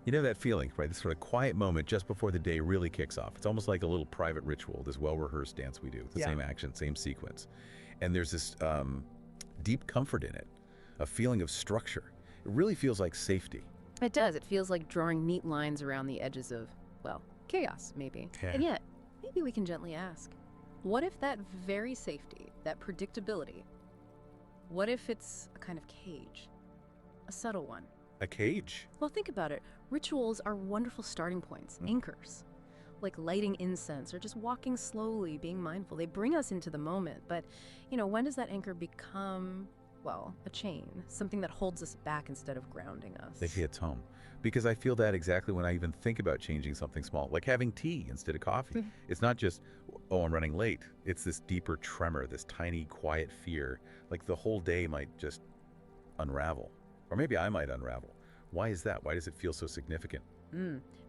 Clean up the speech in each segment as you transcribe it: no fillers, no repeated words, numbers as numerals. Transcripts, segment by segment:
You know that feeling, right? This sort of quiet moment just before the day really kicks off. It's almost like a little private ritual, this well-rehearsed dance we do, the same action, same sequence. And there's this deep comfort in it, a feeling of structure. It really feels like safety. It does. It feels like drawing neat lines around the edges of, well, chaos, maybe. Yeah. And yet, maybe we can gently ask, what if that very safety, that predictability, what if it's a kind of cage? A subtle one. A cage? Well, think about it. Rituals are wonderful starting points, anchors. Like lighting incense or just walking slowly, being mindful. They bring us into the moment. But, when does that anchor become, well, a chain? Something that holds us back instead of grounding us. They hits home. Because I feel that exactly when I even think about changing something small, like having tea instead of coffee. It's not just, oh, I'm running late. It's this deeper tremor, this tiny, quiet fear. Like the whole day might just unravel. Or maybe I might unravel. Why is that? Why does it feel so significant?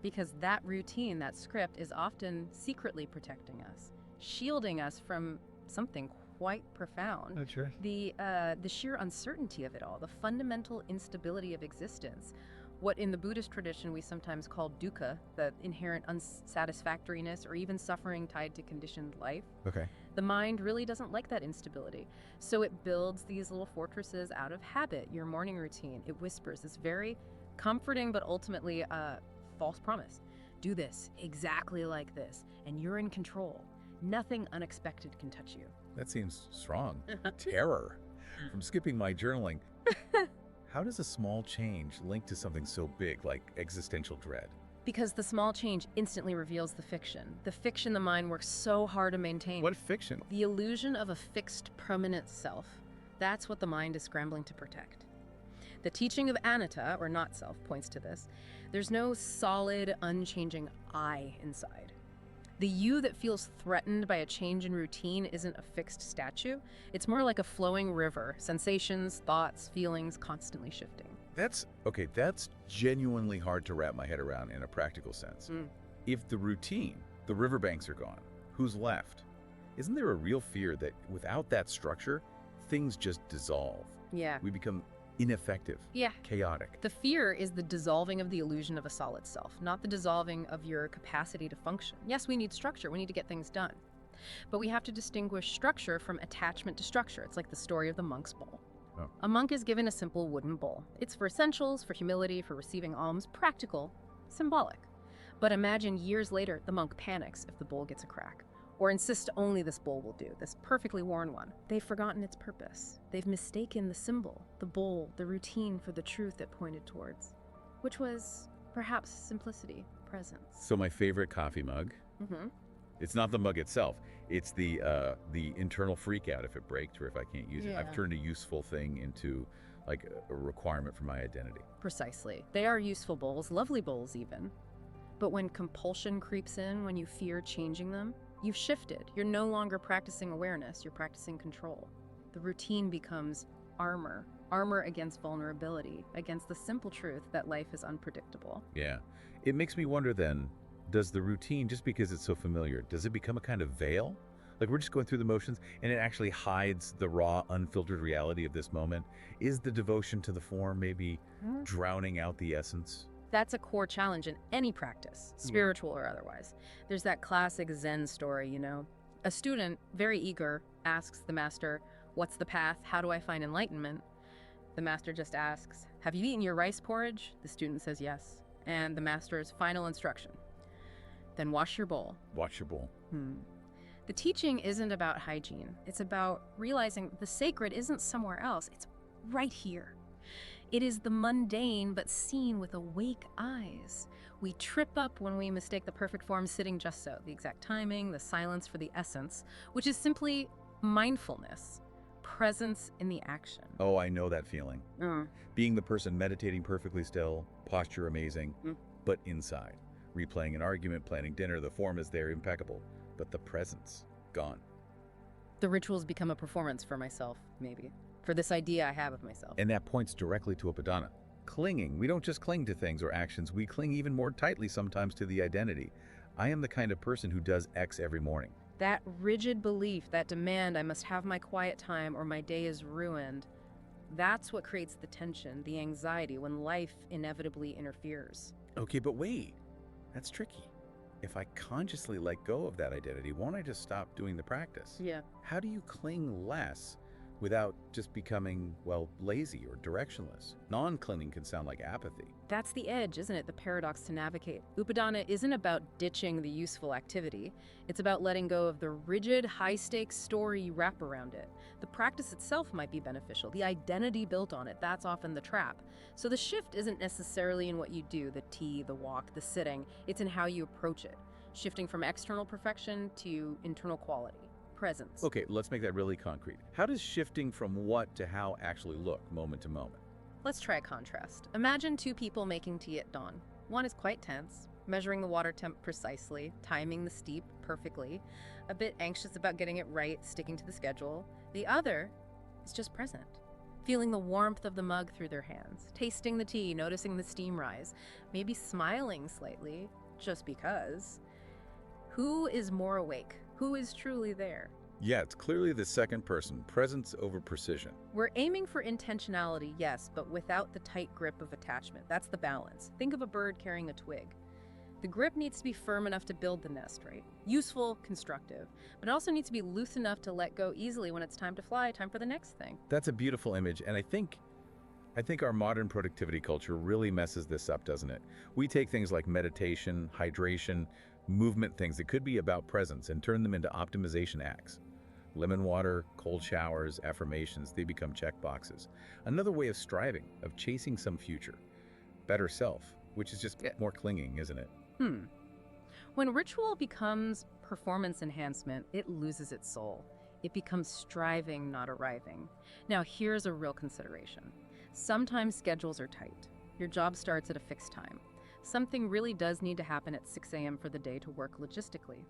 Because that routine, that script, is often secretly protecting us, shielding us from something quite profound. That's right. The sheer uncertainty of it all, the fundamental instability of existence, what in the Buddhist tradition we sometimes call dukkha, the inherent unsatisfactoriness or even suffering tied to conditioned life. Okay. The mind really doesn't like that instability. So it builds these little fortresses out of habit, your morning routine. It whispers this very comforting but ultimately false promise. Do this exactly like this, and you're in control. Nothing unexpected can touch you. That seems strong. Terror. From skipping my journaling. How does a small change link to something so big like existential dread? Because the small change instantly reveals the fiction. The fiction the mind works so hard to maintain. What fiction? The illusion of a fixed, permanent self. That's what the mind is scrambling to protect. The teaching of anatta, or not self, points to this. There's no solid, unchanging I inside. The you that feels threatened by a change in routine isn't a fixed statue. It's more like a flowing river, sensations, thoughts, feelings constantly shifting. That's genuinely hard to wrap my head around in a practical sense. If the routine, the riverbanks are gone, who's left? Isn't there a real fear that without that structure, things just dissolve? Yeah. We become ineffective, chaotic. The fear is the dissolving of the illusion of a solid self, not the dissolving of your capacity to function. Yes, we need structure. We need to get things done. But we have to distinguish structure from attachment to structure. It's like the story of the monk's bowl. Oh. A monk is given a simple wooden bowl. It's for essentials, for humility, for receiving alms, practical, symbolic. But imagine years later, the monk panics if the bowl gets a crack, or insists only this bowl will do, this perfectly worn one. They've forgotten its purpose. They've mistaken the symbol, the bowl, the routine for the truth it pointed towards, which was perhaps simplicity, presence. So my favorite coffee mug, it's not the mug itself, it's the internal freak out if it breaks or if I can't use it. I've turned a useful thing into like a requirement for my identity. Precisely. They are useful bowls, lovely bowls even. But when compulsion creeps in, when you fear changing them, you've shifted. You're no longer practicing awareness, you're practicing control. The routine becomes armor against vulnerability, against the simple truth that life is unpredictable. Yeah. It makes me wonder then, does the routine, just because it's so familiar, does it become a kind of veil? Like we're just going through the motions and it actually hides the raw, unfiltered reality of this moment? Is the devotion to the form maybe drowning out the essence? That's a core challenge in any practice, spiritual or otherwise. There's that classic Zen story, A student, very eager, asks the master, "What's the path? How do I find enlightenment?" The master just asks, "Have you eaten your rice porridge?" The student says yes. And the master's final instruction, "Then wash your bowl." Wash your bowl. The teaching isn't about hygiene. It's about realizing the sacred isn't somewhere else. It's right here. It is the mundane, but seen with awake eyes. We trip up when we mistake the perfect form sitting just so, the exact timing, the silence for the essence, which is simply mindfulness, presence in the action. Oh, I know that feeling. Being the person meditating perfectly still, posture amazing, but inside. Replaying an argument, planning dinner, the form is there, impeccable, but the presence, gone. The rituals become a performance for myself, maybe. For this idea I have of myself. And that points directly to Upadana. Clinging. We don't just cling to things or actions, we cling even more tightly sometimes to the identity. I am the kind of person who does X every morning. That rigid belief, that demand I must have my quiet time or my day is ruined, That's what creates the tension, the anxiety when life inevitably interferes. Okay, but wait, that's tricky. If I consciously let go of that identity, won't I just stop doing the practice? Yeah. How do you cling less without just becoming, well, lazy or directionless? Non-clinging can sound like apathy. That's the edge, isn't it? The paradox to navigate. Upadana isn't about ditching the useful activity. It's about letting go of the rigid, high-stakes story you wrap around it. The practice itself might be beneficial. The identity built on it, that's often the trap. So the shift isn't necessarily in what you do, the tea, the walk, the sitting. It's in how you approach it, shifting from external perfection to internal quality, presence. Okay, let's make that really concrete. How does shifting from what to how actually look moment to moment? Let's try a contrast. Imagine two people making tea at dawn. One is quite tense, measuring the water temp precisely, timing the steep perfectly, a bit anxious about getting it right, sticking to the schedule. The other is just present, feeling the warmth of the mug through their hands, tasting the tea, noticing the steam rise, maybe smiling slightly, just because. Who is more awake? Who is truly there? Yeah, it's clearly the second person, presence over precision. We're aiming for intentionality, yes, but without the tight grip of attachment. That's the balance. Think of a bird carrying a twig. The grip needs to be firm enough to build the nest, right? Useful, constructive, but it also needs to be loose enough to let go easily when it's time to fly, time for the next thing. That's a beautiful image, and I think our modern productivity culture really messes this up, doesn't it? We take things like meditation, hydration, movement things that could be about presence and turn them into optimization acts. Lemon water, cold showers, affirmations, they become checkboxes. Another way of striving, of chasing some future. Better self, which is just more clinging, isn't it? When ritual becomes performance enhancement, it loses its soul. It becomes striving, not arriving. Now, here's a real consideration. Sometimes schedules are tight. Your job starts at a fixed time. Something really does need to happen at 6 a.m. for the day to work logistically.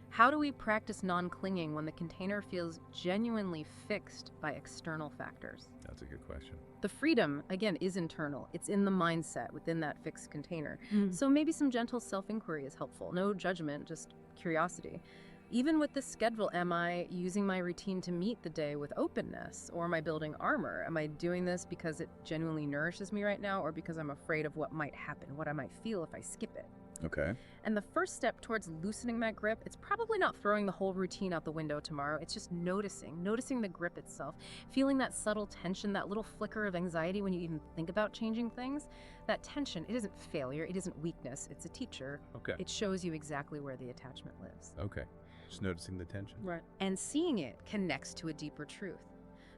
How do we practice non-clinging when the container feels genuinely fixed by external factors? That's a good question. The freedom, again, is internal. It's in the mindset within that fixed container. So maybe some gentle self-inquiry is helpful. No judgment, just curiosity. Even with this schedule, am I using my routine to meet the day with openness? Or am I building armor? Am I doing this because it genuinely nourishes me right now, or because I'm afraid of what might happen, what I might feel if I skip it? Okay. And the first step towards loosening that grip, it's probably not throwing the whole routine out the window tomorrow. It's just noticing the grip itself, feeling that subtle tension, that little flicker of anxiety when you even think about changing things. That tension, it isn't failure, it isn't weakness, it's a teacher. Okay. It shows you exactly where the attachment lives. Okay. Just noticing the tension. Right. And seeing it connects to a deeper truth.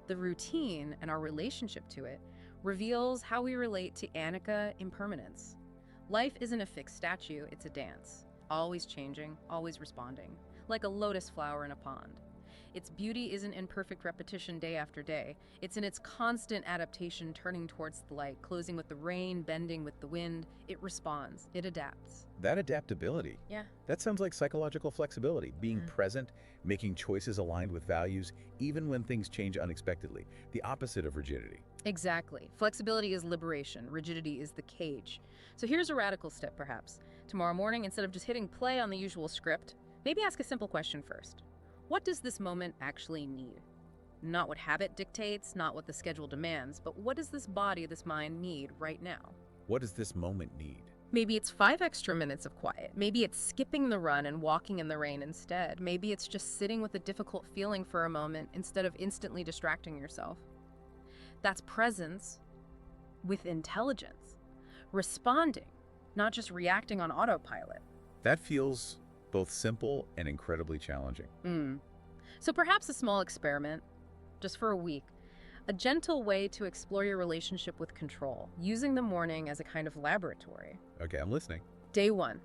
The routine and our relationship to it reveals how we relate to anicca impermanence. Life isn't a fixed statue, it's a dance. Always changing, always responding. Like a lotus flower in a pond. Its beauty isn't in perfect repetition day after day. It's in its constant adaptation, turning towards the light, closing with the rain, bending with the wind. It responds. It adapts. That adaptability. Yeah. That sounds like psychological flexibility, being present, making choices aligned with values, even when things change unexpectedly. The opposite of rigidity. Exactly. Flexibility is liberation. Rigidity is the cage. So here's a radical step, perhaps. Tomorrow morning, instead of just hitting play on the usual script, maybe ask a simple question first. What does this moment actually need? Not what habit dictates, not what the schedule demands, but what does this body, this mind need right now? What does this moment need? Maybe it's 5 extra minutes of quiet. Maybe it's skipping the run and walking in the rain instead. Maybe it's just sitting with a difficult feeling for a moment instead of instantly distracting yourself. That's presence with intelligence. Responding, not just reacting on autopilot. That feels both simple and incredibly challenging. So perhaps a small experiment, just for a week, a gentle way to explore your relationship with control, using the morning as a kind of laboratory. Okay, I'm listening. Day 1,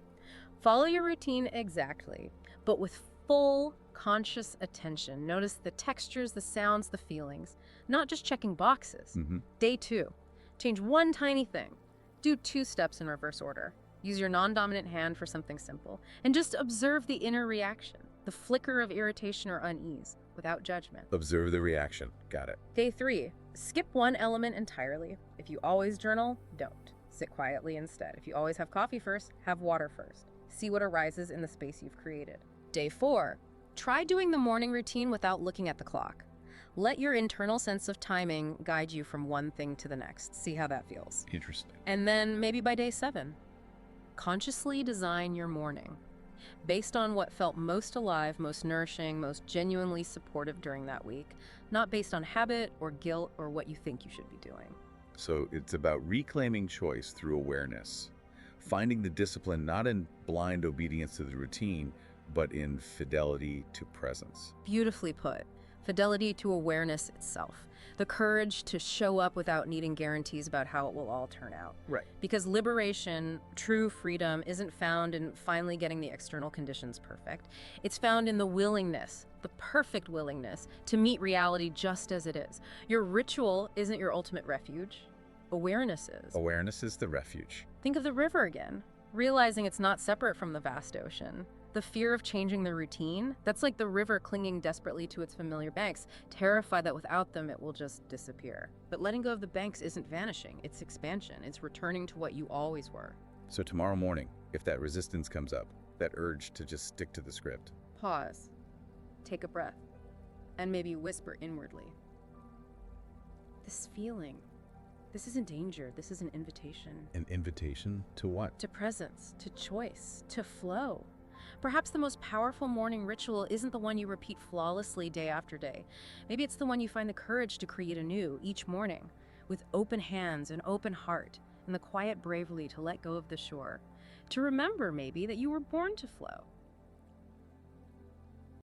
follow your routine exactly, but with full conscious attention. Notice the textures, the sounds, the feelings, not just checking boxes. Day 2, change one tiny thing. Do 2 steps in reverse order. Use your non-dominant hand for something simple, and just observe the inner reaction, the flicker of irritation or unease, without judgment. Observe the reaction. Got it. Day 3, skip one element entirely. If you always journal, don't. Sit quietly instead. If you always have coffee first, have water first. See what arises in the space you've created. Day 4, try doing the morning routine without looking at the clock. Let your internal sense of timing guide you from one thing to the next. See how that feels. Interesting. And then maybe by day 7, consciously design your morning based on what felt most alive, most nourishing, most genuinely supportive during that week, not based on habit or guilt or what you think you should be doing. So it's about reclaiming choice through awareness, finding the discipline not in blind obedience to the routine, but in fidelity to presence. Beautifully put. Fidelity to awareness itself. The courage to show up without needing guarantees about how it will all turn out. Right. Because liberation, true freedom, isn't found in finally getting the external conditions perfect. It's found in the willingness, the perfect willingness, to meet reality just as it is. Your ritual isn't your ultimate refuge. Awareness is. Awareness is the refuge. Think of the river again, realizing it's not separate from the vast ocean. The fear of changing the routine, that's like the river clinging desperately to its familiar banks, terrified that without them it will just disappear. But letting go of the banks isn't vanishing, it's expansion. It's returning to what you always were. So tomorrow morning, if that resistance comes up, that urge to just stick to the script, Pause, take a breath, and maybe whisper inwardly. This feeling, this isn't danger, this is an invitation. an invitation to what? To presence, to choice, to flow. Perhaps the most powerful morning ritual isn't the one you repeat flawlessly day after day. Maybe it's the one you find the courage to create anew each morning, with open hands and open heart, and the quiet bravery to let go of the shore. To remember, maybe, that you were born to flow.